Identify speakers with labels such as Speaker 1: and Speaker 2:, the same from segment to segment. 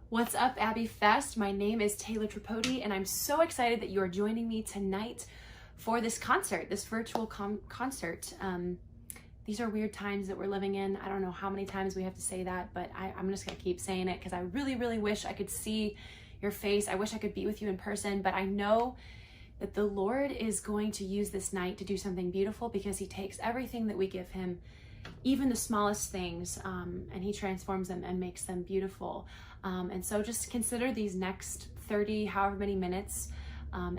Speaker 1: What's up, Abbey Fest? My name is Taylor Tripodi, and I'm so excited that you are joining me tonight for this concert, this virtual concert. These are weird times that we're living in. I don't know how many times we have to say that, but I'm just gonna keep saying it because I really, really wish I could see your face. I wish I could be with you in person, but I know that the Lord is going to use this night to do something beautiful because he takes everything that we give him, even the smallest things, and he transforms them and makes them beautiful. And so just consider these next 30, however many minutes,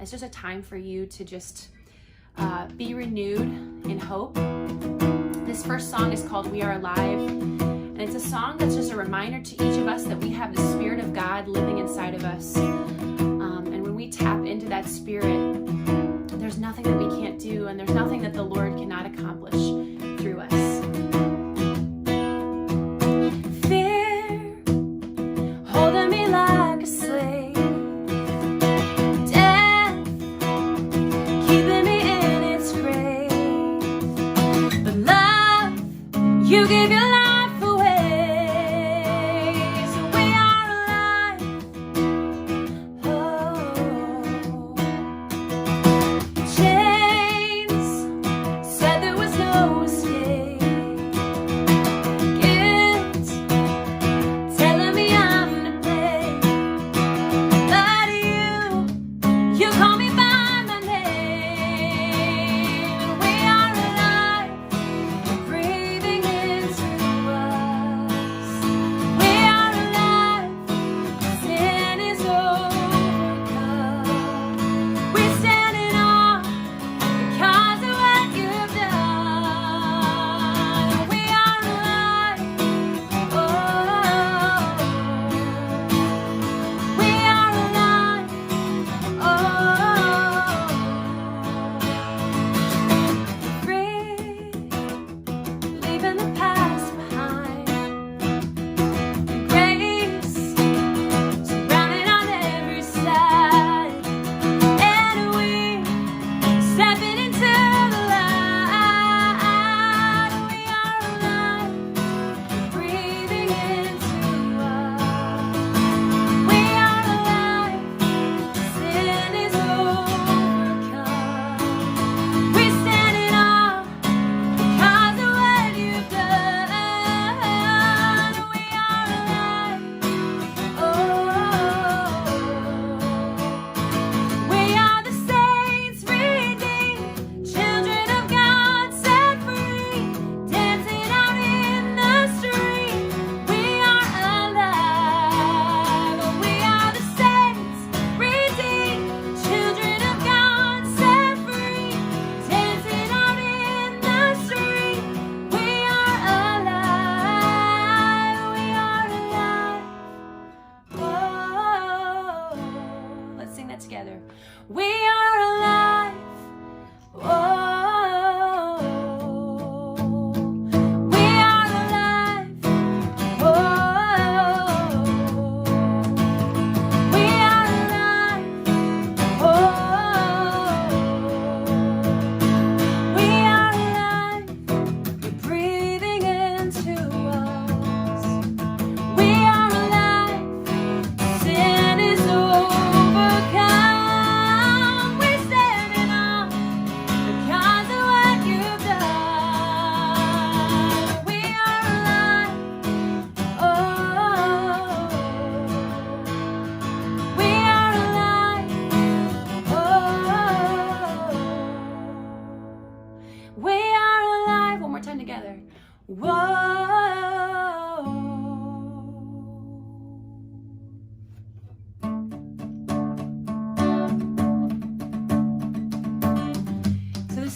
Speaker 1: as just a time for you to just be renewed in hope. This first song is called We Are Alive, and it's a song that's just a reminder to each of us that we have the Spirit of God living inside of us. And when we tap into that Spirit, there's nothing that we can't do, and there's nothing that the Lord cannot accomplish through us.
Speaker 2: You gave your life away, so we are alive. Oh, chains said there was no escape. Guilt telling me I'm to blame, but you call me by my name, and we are alive, breathing into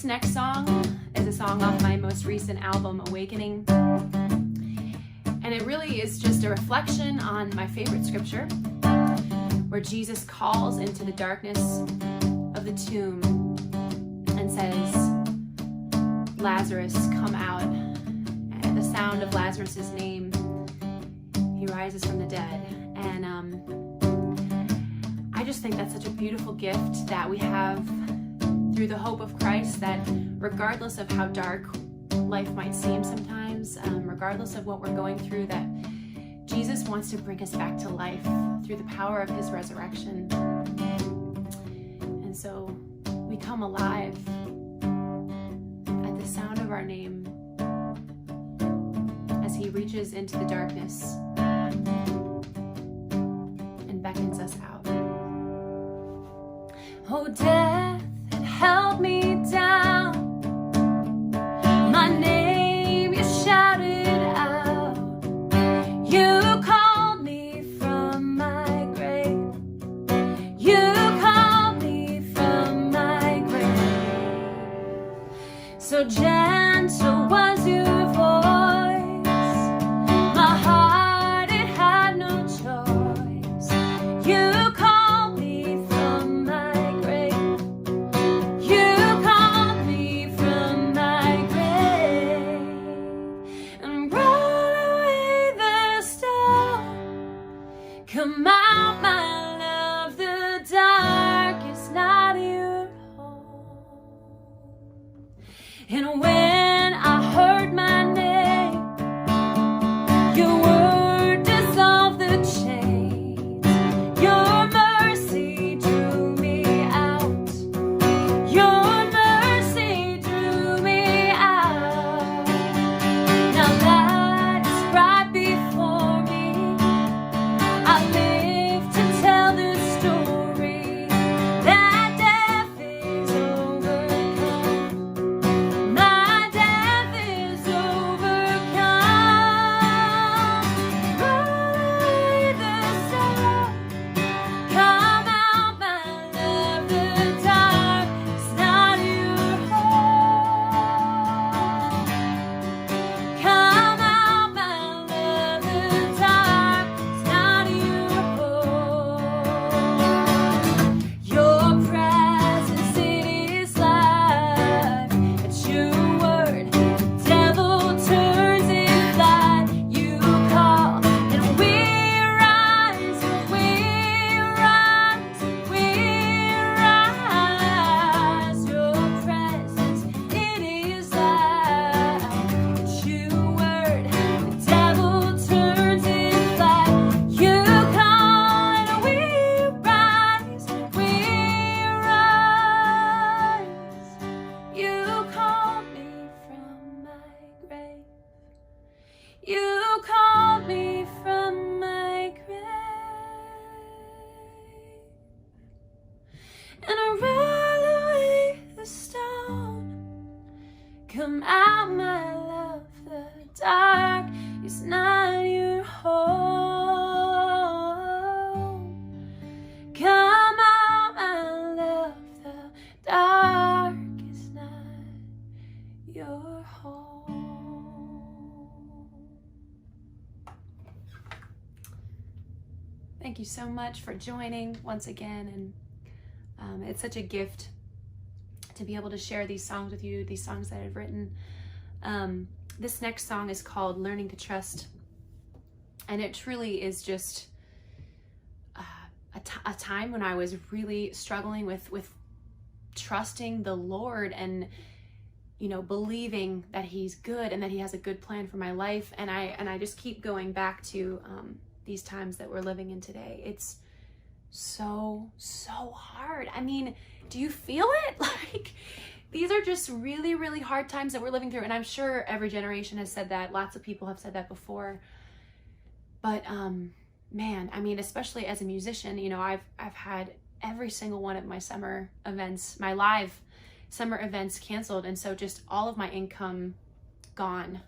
Speaker 1: next song is a song off my most recent album, Awakening. And it really is just a reflection on my favorite scripture, where Jesus calls into the darkness of the tomb and says, Lazarus, come out. And at the sound of Lazarus' name, he rises from the dead. And I just think that's such a beautiful gift that we have through the hope of Christ, that regardless of how dark life might seem sometimes, regardless of what we're going through, that Jesus wants to bring us back to life through the power of his resurrection. And so we come alive at the sound of our name as he reaches into the darkness and beckons us out.
Speaker 2: Oh, death had held me down. My name you shouted out. You called me from my grave. You called me from my grave. So gentle was your voice. My heart, it had no choice. You called me from my grave. You called me from my grave. And roll away the stone. Come out, my love, the dark is not your home. And when I heard my name, your word dissolved the chains. Your mercy drew me out. Your mercy drew me out. Now that is right before me. I live to tell this story, that death is overcome. My death is overcome. Roll away the stone. Come out, my love, the dark is not your home. Come out, my love, the dark is not your home. Your presence, it is life. At your word, the devil turns in flight. You call, and we rise, we rise, we rise. Your presence, it is life. At your word, the devil turns in flight. You call, and we rise, we rise. You called me from my grave. You called me from my grave. And I roll away the stone. Come out, my love, the dark is not your home. Come out, my love, the dark is not your home.
Speaker 1: Thank you so much for joining once again. And it's such a gift to be able to share these songs with you, these songs that I've written. This next song is called Learning to Trust. And it truly is just a time when I was really struggling with trusting the Lord and, you know, believing that he's good and that he has a good plan for my life. And I just keep going back to these times that we're living in today. It's so hard. I mean, do you feel it? Like, these are just really, really hard times that we're living through. And I'm sure every generation has said that. Lots of people have said that before. But man, I mean, especially as a musician, you know, I've had every single one of my summer events, my live summer events canceled. And so just all of my income gone,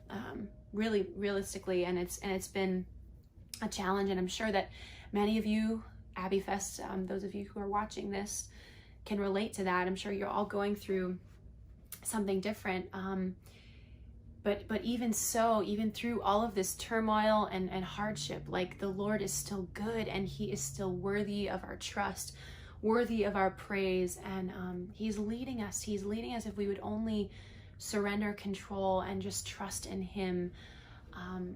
Speaker 1: really realistically. And it's been a challenge. And I'm sure that many of you, Abbey Fest, those of you who are watching this, can relate to that. I'm sure you're all going through something different. But even so, even through all of this turmoil and hardship, like, the Lord is still good, and he is still worthy of our trust, worthy of our praise. And he's leading us if we would only surrender control and just trust in him.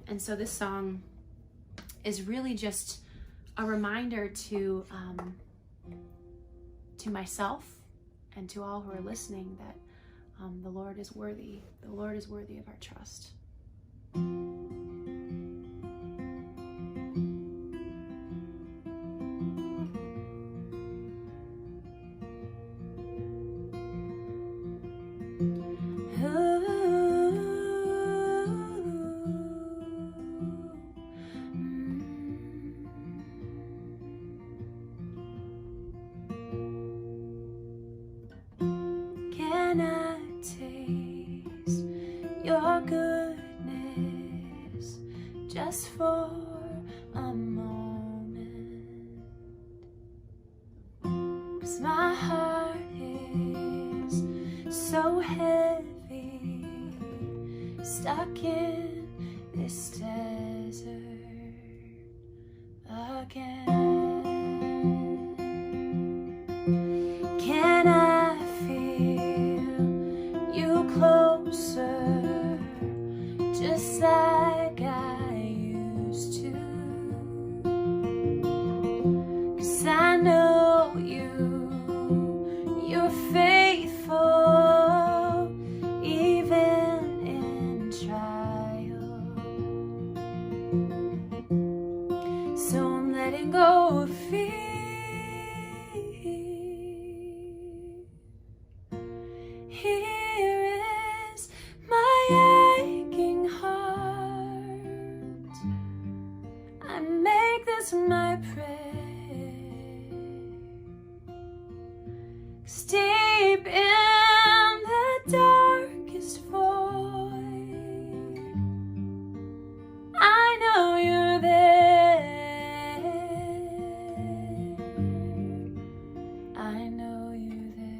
Speaker 1: And so this song is really just a reminder to myself and to all who are listening that the Lord is worthy. The Lord is worthy of our trust.
Speaker 2: Can I taste your goodness just for a moment? 'Cause my heart is so heavy, stuck in this desert again. Can I feel you closer, just like I used to? 'Cause I know you're faithful, even in trial. So I'm letting go of fear. Here is my aching heart. I make this my prayer. 'Cause deep in the darkest void, I know you're there. I know you're there.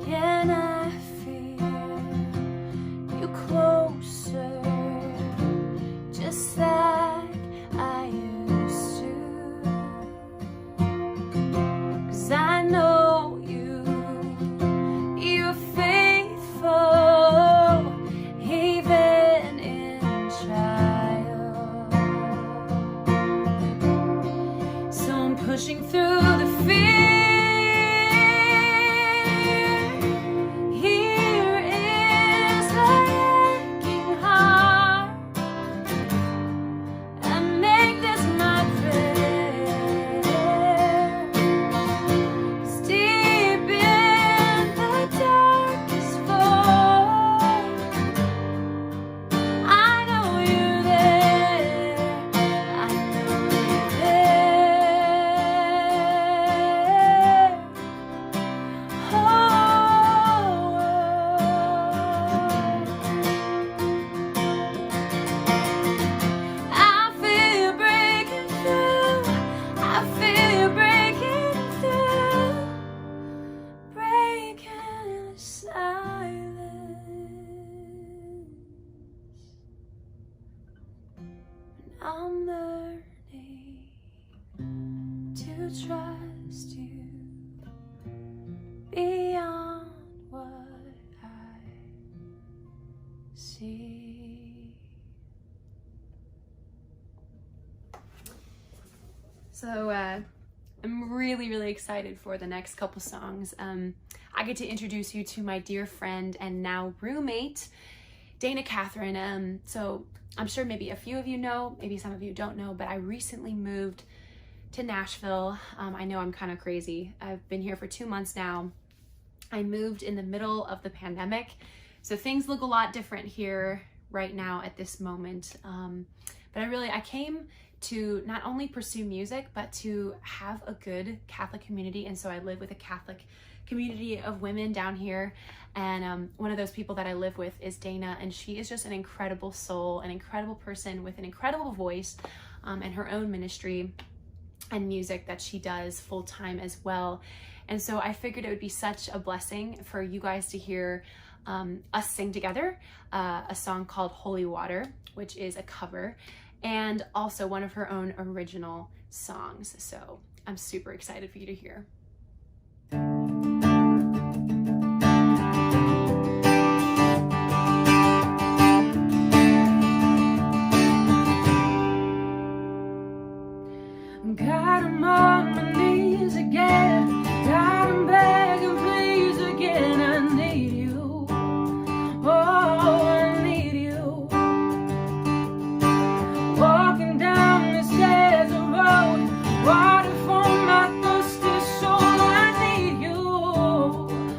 Speaker 2: Can I feel you closer, just like I used to? 'Cause I know you're faithful, even in trial. So I'm pushing through the fear. Here is my aching heart. I make this my prayer. 'Cause deep in the darkest void, I know you're there. I know you're there. Oh, I feel you breaking through. I feel you breaking through, breaking the silence. And I'm learning to trust you beyond what I see.
Speaker 1: So I'm really excited for the next couple songs. I get to introduce you to my dear friend and now roommate, Dana Catherine. So I'm sure maybe a few of you know, maybe some of you don't know, but I recently moved to Nashville. I know I'm kind of crazy. I've been here for 2 months now. I moved in the middle of the pandemic, so things look a lot different here right now at this moment. But I came to not only pursue music, but to have a good Catholic community. And so I live with a Catholic community of women down here. And one of those people that I live with is Dana, and she is just an incredible soul, an incredible person with an incredible voice, and her own ministry and music that she does full time as well. And so I figured it would be such a blessing for you guys to hear us sing together a song called Holy Water, which is a cover, and also one of her own original songs. So I'm super excited for you to hear.
Speaker 2: God, I'm on my knees again. God, I'm begging, please again. I need you. Oh, I need you. Walking down this desert road, water for my thirsty soul. I need you.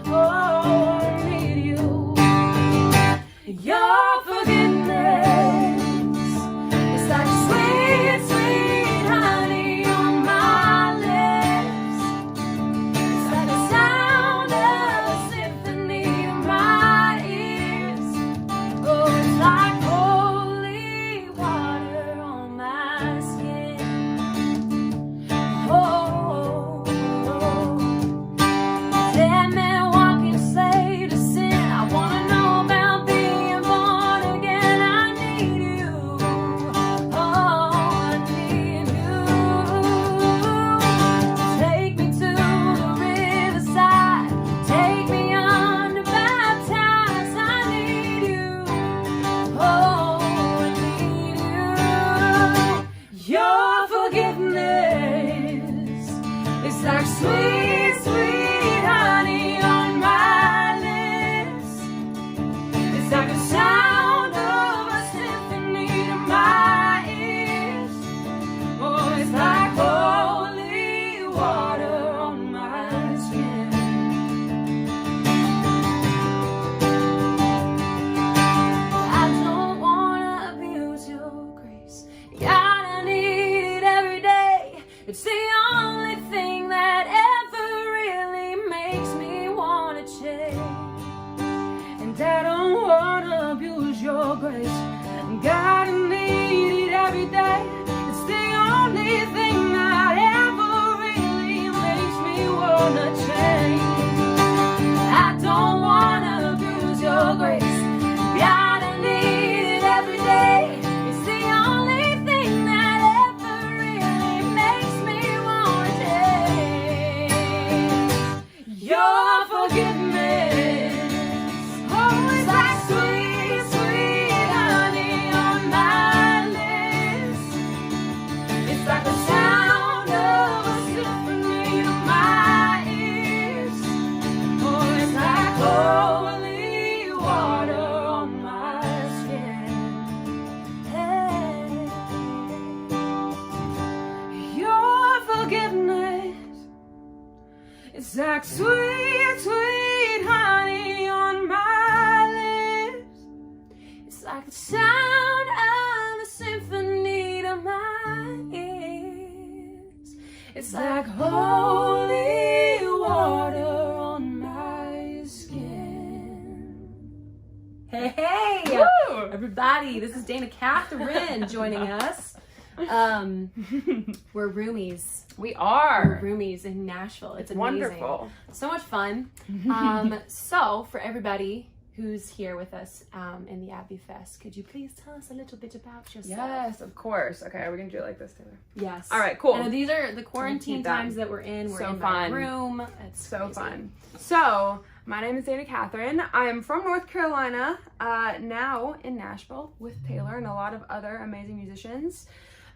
Speaker 2: Oh, I need you. Your forgiveness is like sweet, sweet honey on my lips. It's like the sound of a symphony in my ears. Oh, it's like holy water on my skin. Oh, dead man walking slave to sin. I wanna know about being born again. I need you. Oh, I need you. Take me to the riverside. Take me on to baptize. I need you. Oh, I need you. Your forgiveness is like sweet, sweet honey on my lips. It's like the sound of a symphony to my ears. Oh, it's like holy water on my skin. I don't wanna abuse your grace. God, I need it every day. It's the only thing that ever really makes me wanna change. And I don't wanna abuse your grace. God, I need it every day. It's the only thing that ever really makes me wanna change. I don't wanna abuse your grace. God, I need it every day. It's the only thing that ever really makes me wanna change. Your forgiveness, oh, it's like sweet, sweet honey on my lips. It's like the sound of a symphony to my ears. Oh, it's like holy water on my skin. Hey. Your forgiveness, it's like sweet, sweet honey on my lips. It's like the sound of a symphony to my ears. It's like holy water on my skin.
Speaker 1: Hey, hey,
Speaker 3: Woo!
Speaker 1: everybody, this is Dana Catherine joining us. We're roomies.
Speaker 3: We
Speaker 1: We're
Speaker 3: are.
Speaker 1: roomies in Nashville. It's amazing.
Speaker 3: Wonderful.
Speaker 1: So much fun. So for everybody who's here with us in the Abbey Fest, could you please tell us a little bit about yourself?
Speaker 3: Yes, of course. Okay, are we gonna do it like this, Taylor?
Speaker 1: Yes.
Speaker 3: All right, cool.
Speaker 1: And these are the quarantine
Speaker 3: Keep them.
Speaker 1: times that we're in. We're
Speaker 3: So
Speaker 1: in my
Speaker 3: fun.
Speaker 1: room. It's
Speaker 3: So
Speaker 1: crazy.
Speaker 3: fun. So, my name is Dana Catherine. I am from North Carolina, now in Nashville with Taylor and a lot of other amazing musicians.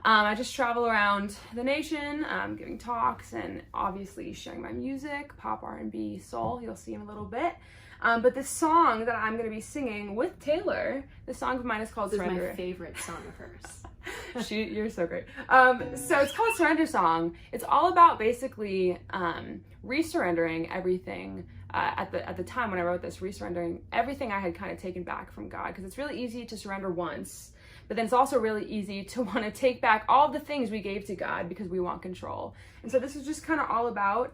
Speaker 3: I just travel around the nation, giving talks and obviously sharing my music, pop, R&B, soul. You'll see in a little bit. But this song that I'm going to be singing with Taylor, the song of mine is called
Speaker 1: This is
Speaker 3: Surrender.
Speaker 1: my favorite song of hers.
Speaker 3: You're so great. So it's called Surrender Song. It's all about basically resurrendering everything. At the time when I wrote this, resurrendering everything I had kind of taken back from God, because it's really easy to surrender once, but then it's also really easy to want to take back all the things we gave to God because we want control. And so this is just kind of all about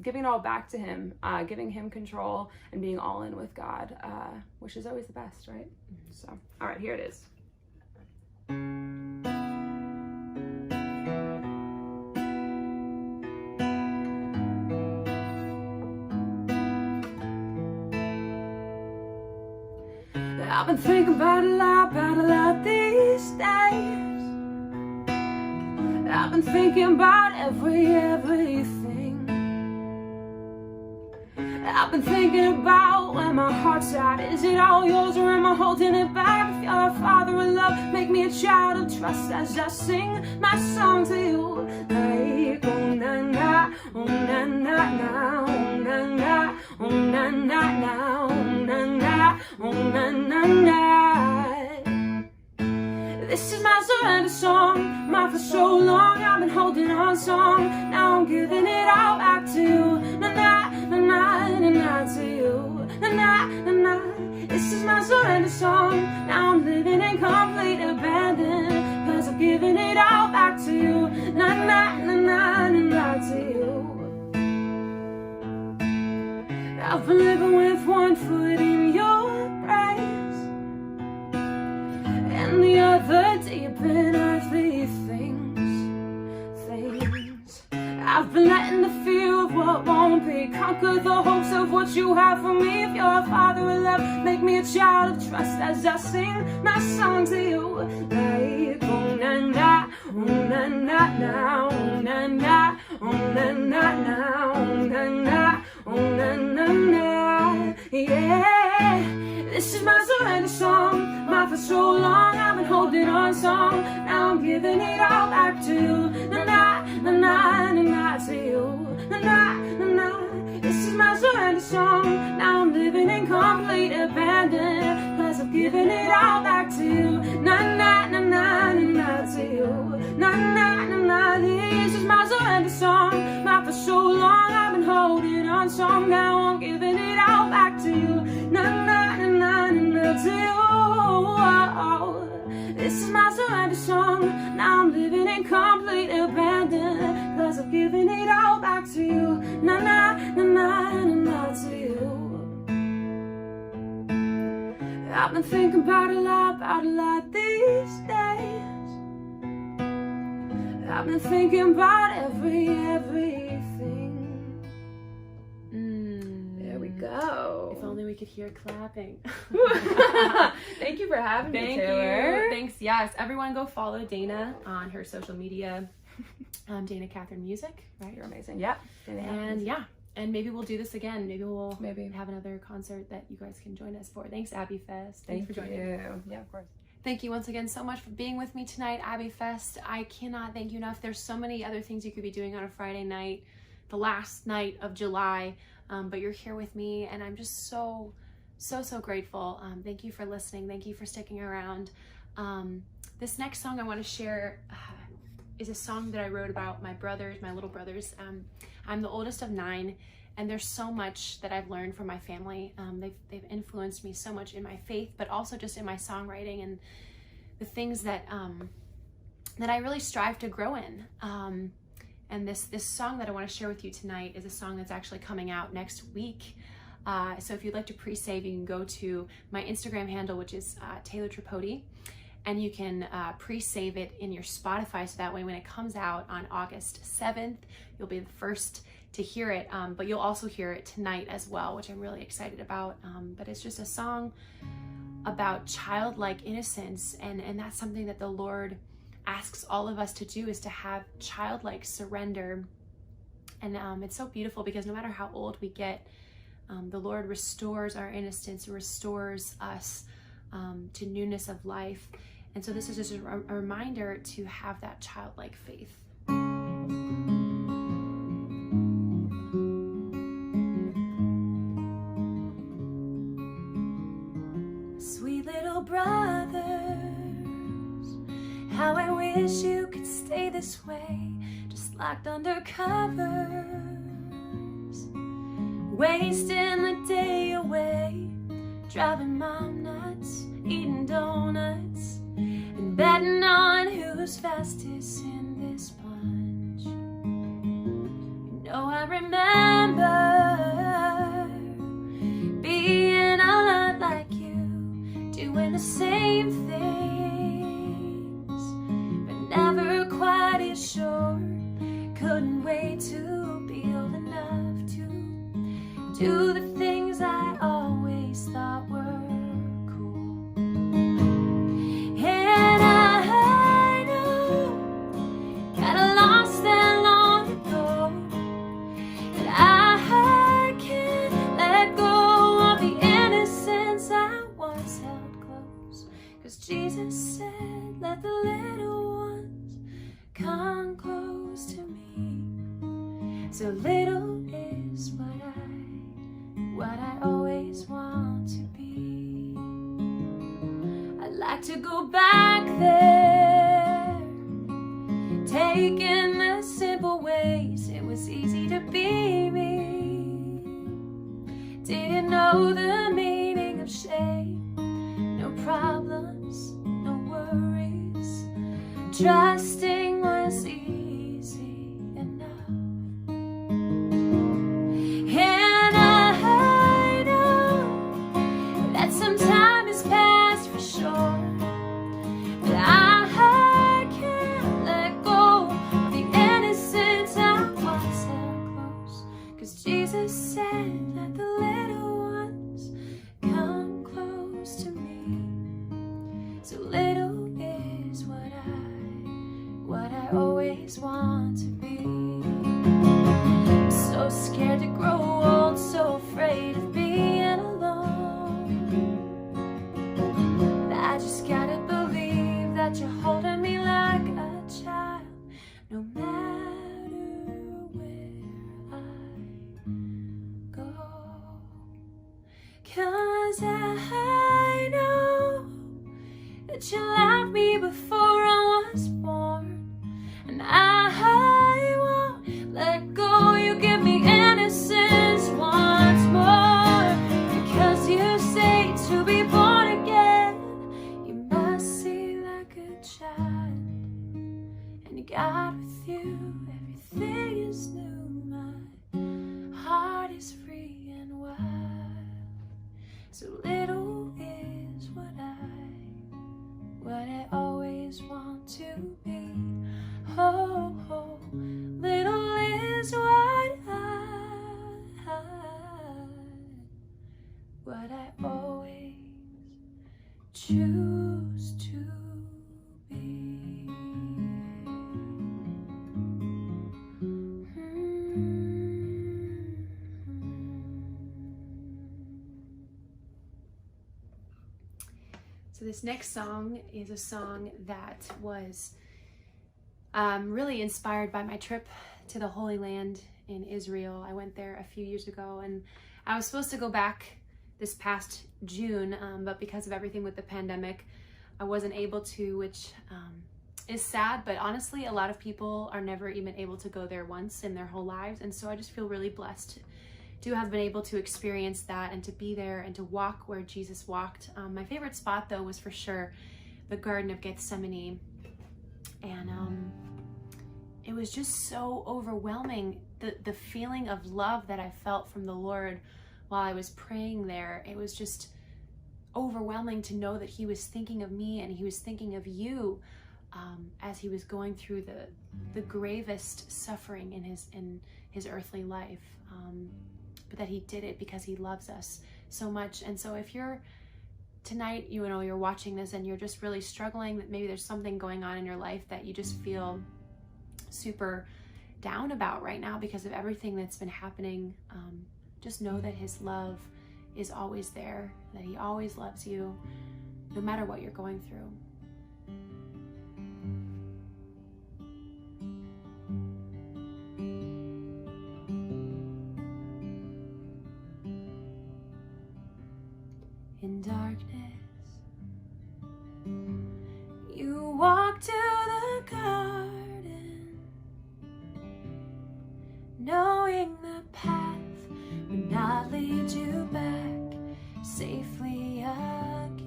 Speaker 3: giving it all back to him, giving him control and being all in with God, which is always the best, right? So, all right, here it is. I've been thinking about a lot these days. I've been thinking about everything. I've been thinking about where my heart's at. Is it all yours or am I holding it back? If you're a father of love, make me a child of trust as I sing my song to you. Like, oh na na, oh na na na, oh na na, oh na na na, oh na na, oh na na na. This is my surrender song, mine for so long. I've been holding on song, now I'm giving it all back to you. Na na na na na na to you. Na na na na. This is my surrender song. Now I'm living in complete abandon, 'cause I'm giving it all back to you. Na na na na na na to you. I've been living with one foot in your praise and the other deep in earthly things. I've been letting the fear of what won't be conquer the hopes of what you have for me. If you're a father of love, make me a child of trust as I sing my song to you. Like, oh na na, oh na na na, oh na na, oh na na na, oh na na, oh na na na. Yeah, this is my surrender song, mine for so long. I've been holding on song, now I'm giving it all back to you. Na na na na na na to you. Na na na na. This is my surrender song. Now I'm living in complete abandon, 'cause I've given it all back to you. Na na na na na na to you. Na na na na. This is my surrender song. Mine for so long. I've been holding on song. Now I'm giving it all back to you. Na na na na na to you. This is my surrender song. Now I'm living in complete abandon, 'cause I've given it all back to you. Na na na na na na to you. I've been thinking about a lot these days. I've been thinking about everything. There we go.
Speaker 1: If only we could hear clapping.
Speaker 3: Thank you for having me,
Speaker 1: Thank
Speaker 3: Taylor.
Speaker 1: you. Thanks. Yes, everyone go follow Dana on her social media. Dana Catherine Music, right?
Speaker 3: You're amazing. Yep.
Speaker 1: And yeah, and maybe we'll do this again. Maybe we'll
Speaker 3: Maybe.
Speaker 1: have another concert that you guys can join us for. Thanks, Abbey Fest.
Speaker 3: Thank
Speaker 1: Thanks for joining.
Speaker 3: you. Yeah, of course.
Speaker 1: Thank you once again so much for being with me tonight, Abbey Fest. I cannot thank you enough. There's so many other things you could be doing on a Friday night, the last night of July, but you're here with me, and I'm just so grateful. Thank you for listening. Thank you for sticking around. This next song I want to share is a song that I wrote about my brothers, my little brothers. I'm the oldest of 9, and there's so much that I've learned from my family. They've influenced me so much in my faith, but also just in my songwriting and the things that that I really strive to grow in. And this song that I want to share with you tonight is a song that's actually coming out next week. So if you'd like to pre-save, you can go to my Instagram handle, which is Taylor Tripodi, and you can pre-save it in your Spotify, so that way when it comes out on August 7th, you'll be the first to hear it, but you'll also hear it tonight as well, which I'm really excited about. But it's just a song about childlike innocence, and that's something that the Lord asks all of us to do, is to have childlike surrender. And it's so beautiful because no matter how old we get, the Lord restores our innocence, restores us to newness of life. And so this is just a reminder to have that childlike faith.
Speaker 2: Sweet little brothers, how I wish you could stay this way, just locked under covers, wasting the day away, driving mom nuts, eating donuts, and who's fastest in this bunch. You know I remember being a lot like you, doing the same things, but never quite as sure. Couldn't wait to be old enough to do the things I always thought were cool. And I know, kinda lost that long ago, and I can't let go of the innocence I once held close. 'Cause Jesus said, let the little ones come close to me. So little is what I always want to be. I'd like to go back there, taking the simple ways. It was easy to be me. Didn't know the meaning of shame. No problems, no worries. Trusting was easy enough. And I know that some time has passed for sure, but I can't let go of the innocence I once held close. 'Cause Jesus said, let the little ones come close to me. So little is what I always want to be. I'm so scared to grow old, so afraid of being alone. But I just gotta believe that you're holding me like a child, no matter where I go. 'Cause I know that you loved me before I was born, and I won't let go. You give me innocence once more, because you say to be born again, you must see like a child. And God, with you, everything is new. My heart is free and wild. So little is what I always want to be. Oh, oh, little is what I always choose to be.
Speaker 1: So this next song is a song that was really inspired by my trip to the Holy Land in Israel. I went there a few years ago, and I was supposed to go back this past June, but because of everything with the pandemic, I wasn't able to, which is sad, but honestly, a lot of people are never even able to go there once in their whole lives, and so I just feel really blessed to have been able to experience that and to be there and to walk where Jesus walked. My favorite spot, though, was for sure the Garden of Gethsemane, and it was just so overwhelming, the feeling of love that I felt from the Lord while I was praying there. It was just overwhelming to know that he was thinking of me and he was thinking of you as he was going through the gravest suffering in his earthly life, but that he did it because he loves us so much. And so if you're tonight, you're watching this and you're just really struggling, that maybe there's something going on in your life that you just feel super down about right now because of everything that's been happening, just know that his love is always there, that he always loves you no matter what you're going through. In darkness, you walk to the garden, knowing the path would not lead you back safely again.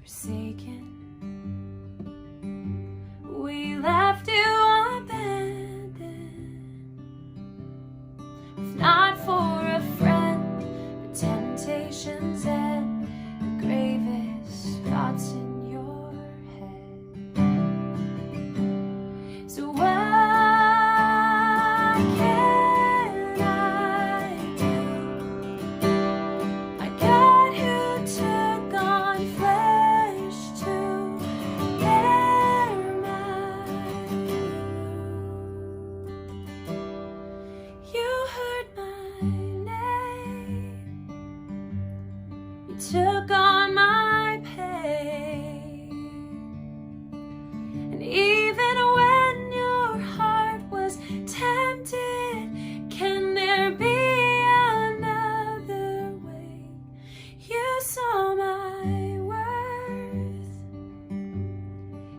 Speaker 1: For
Speaker 2: forsaken. We left you abandoned. If not for a friend, the temptations and the gravest thoughts in your head. So what can I do? My God who took on flesh to bear my wound. You heard my name. You took on my pain. And even when your heart was tempted, can there be another way? You saw my worth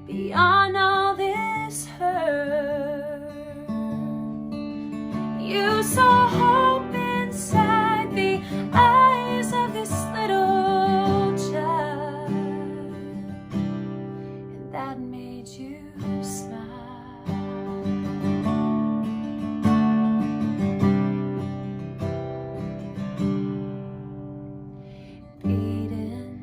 Speaker 2: beyond all this hurt. You saw hope inside the eyes of this little child, and that made you smile. Beaten,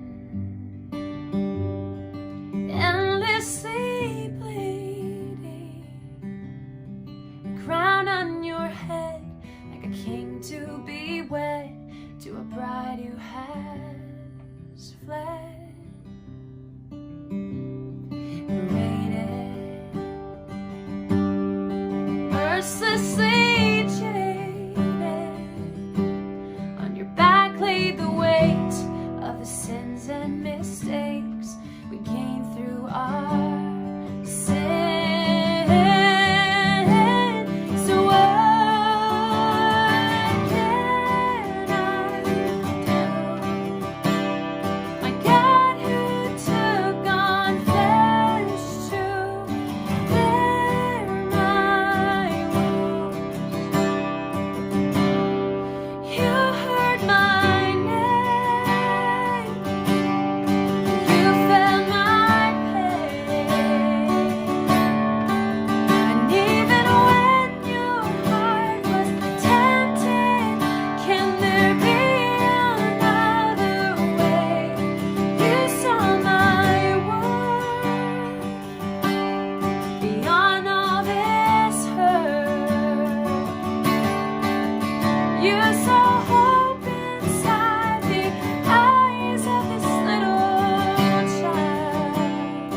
Speaker 2: endlessly bleeding, a crown on your head like a king to be wed to a bride who has fled. Paraded, mercilessly jaded, on your back laid the weight of the sins and mistakes we gained through our sin. So what can I do? My God who took on flesh to bear my wound. You heard my name. You felt my pain. And even when your heart was tempted, can there be another way? You saw my wound beyond all this hurt. You saw hope inside the eyes of this little child,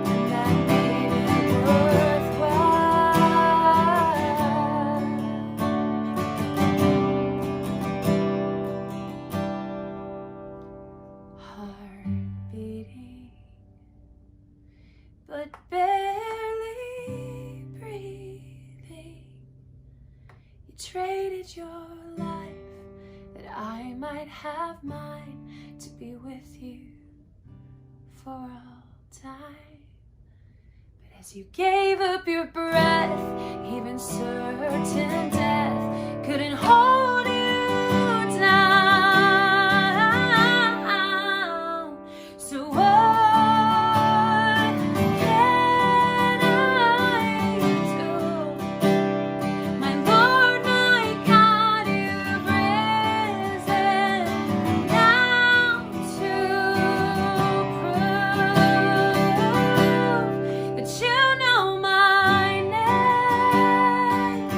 Speaker 2: and that made it worthwhile. Heart beating, but barely breathing. You traded your life that I might have mine, to be with you for all time. But as you gave up your breath, even certain death couldn't hold you down. So what can I do? My Lord, my God, you've risen now to prove that you know my name,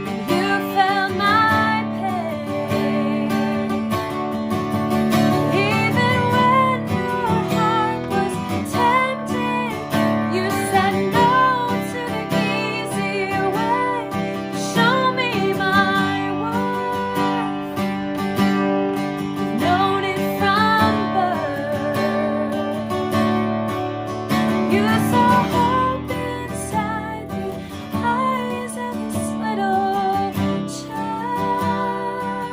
Speaker 2: and you felt my pain. Even when your heart was tempted, you said no to the easy way. Show me my worth. You've known it from birth. You saw hope inside the eyes of this little child.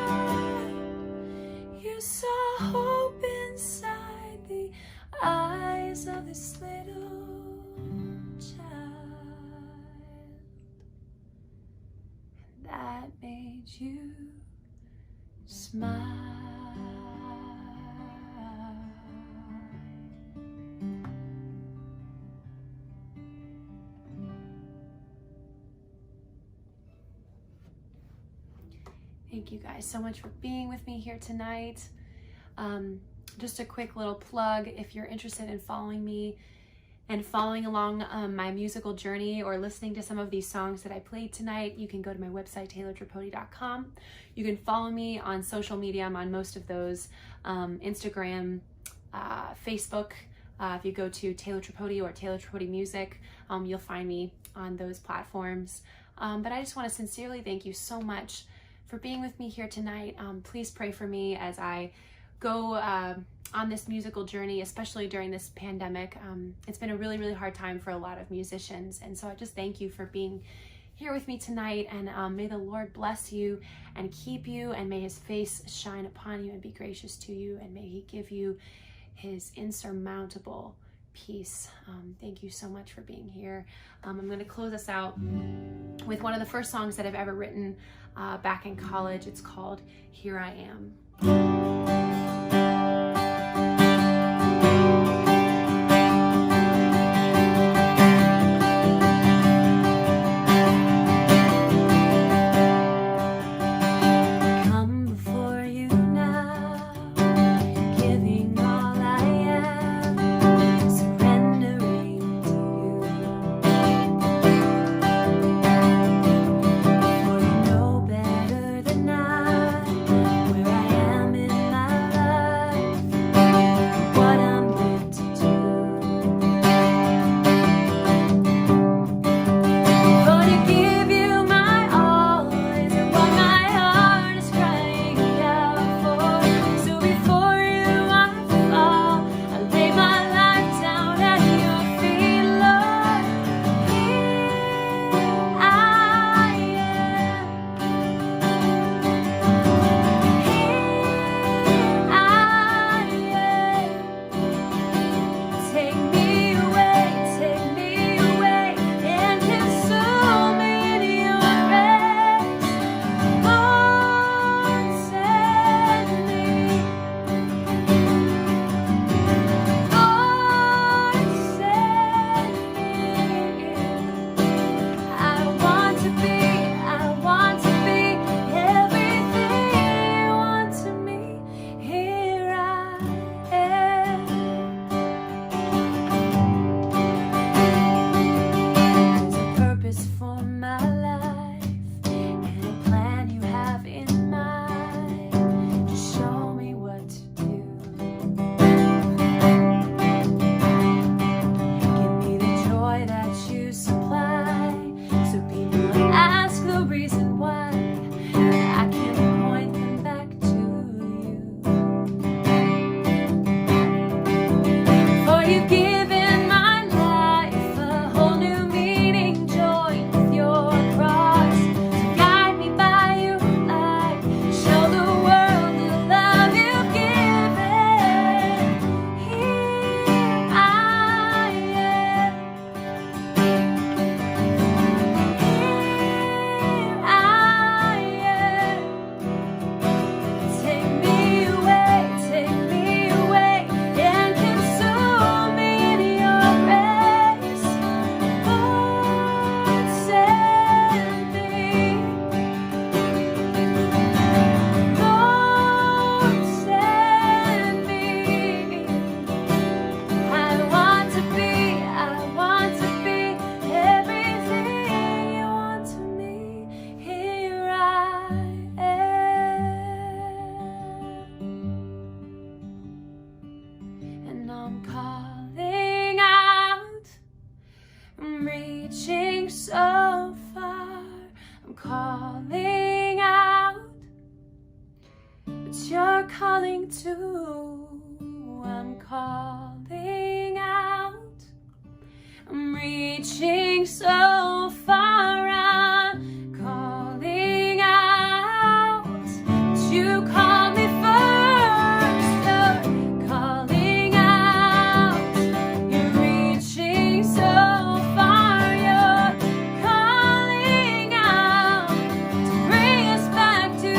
Speaker 2: You saw hope inside the eyes of this little child, and that made you smile.
Speaker 1: Thank you guys so much for being with me here tonight. Just a quick little plug, if you're interested in following me and following along my musical journey or listening to some of these songs that I played tonight, you can go to my website, taylortripodi.com. You can follow me on social media. I'm on most of those, Instagram, Facebook. If you go to Taylor Tripodi or Taylor Tripodi Music, you'll find me on those platforms. But I just want to sincerely thank you so much for being with me here tonight. Please pray for me as I go on this musical journey, especially during this pandemic. It's been a really, really hard time for a lot of musicians. And so I just thank you for being here with me tonight. And may the Lord bless you and keep you, and may his face shine upon you and be gracious to you. And may he give you his insurmountable peace. Thank you so much for being here. I'm going to close us out with one of the first songs that I've ever written back in college. It's called Here I Am. calling too. I'm calling out. I'm reaching so far. I'm calling out. But you call me first. You're calling out. You're reaching so far. You're calling out to bring us back to you.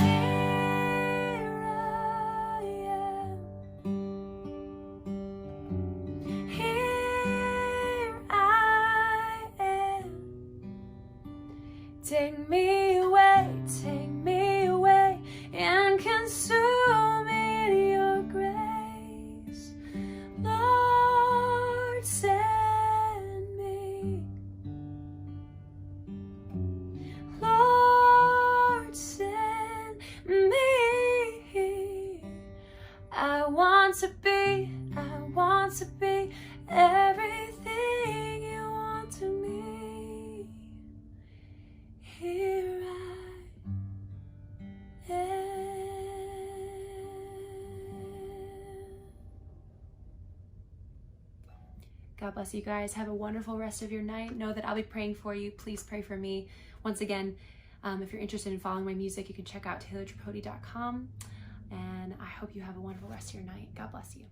Speaker 1: Here I am.
Speaker 2: take me away, and consume me in your grace. Lord, send me. Lord, send me. I want to be everything you want to me. Here I am.
Speaker 1: God bless you guys. Have a wonderful rest of your night. Know that I'll be praying for you. Please pray for me. Once again, if you're interested in following my music, you can check out taylortripodi.com. And I hope you have a wonderful rest of your night. God bless you.